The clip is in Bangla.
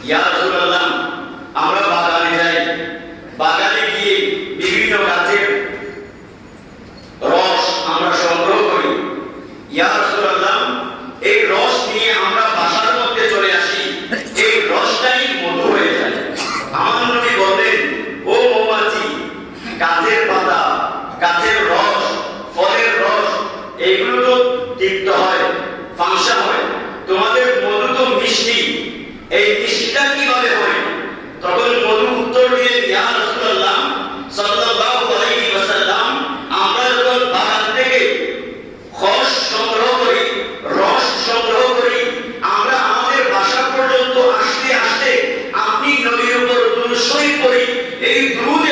ইয়া রাসূলুল্লাহ, আমরা বাগানে যাই, বাগানে গিয়ে বিভিন্ন গাছের রস আমরা সংগ্রহ করি। ইয়া রাসূলুল্লাহ, এই রস নিয়ে আমরা বাসার মধ্যে চলে আসি, এই রসটাই মধু হয়ে যায়। আমার নবী বলেন, ও মৌমাছি, গাছের পাতা, গাছের রস, ফলের রস, এগুলো তো তিক্ত হয়, ফাংশন হয়, তোমাদের মধু তো মিষ্টি, এই মিষ্টিটা কিভাবে হয়? তখন মধু উত্তর দিলেন, ইয়া রাসূলুল্লাহ সাল্লাল্লাহু আলাইহি ওয়াসাল্লাম, আমরা যখন বাগান থেকে খস সংগ্রহ করি, রস সংগ্রহ করি, আমরা আমাদের বাসা পর্যন্ত আসতে আসতে আপনি নবীর উপর দুরূদ শরীফ পড়ি, এই দুরূদ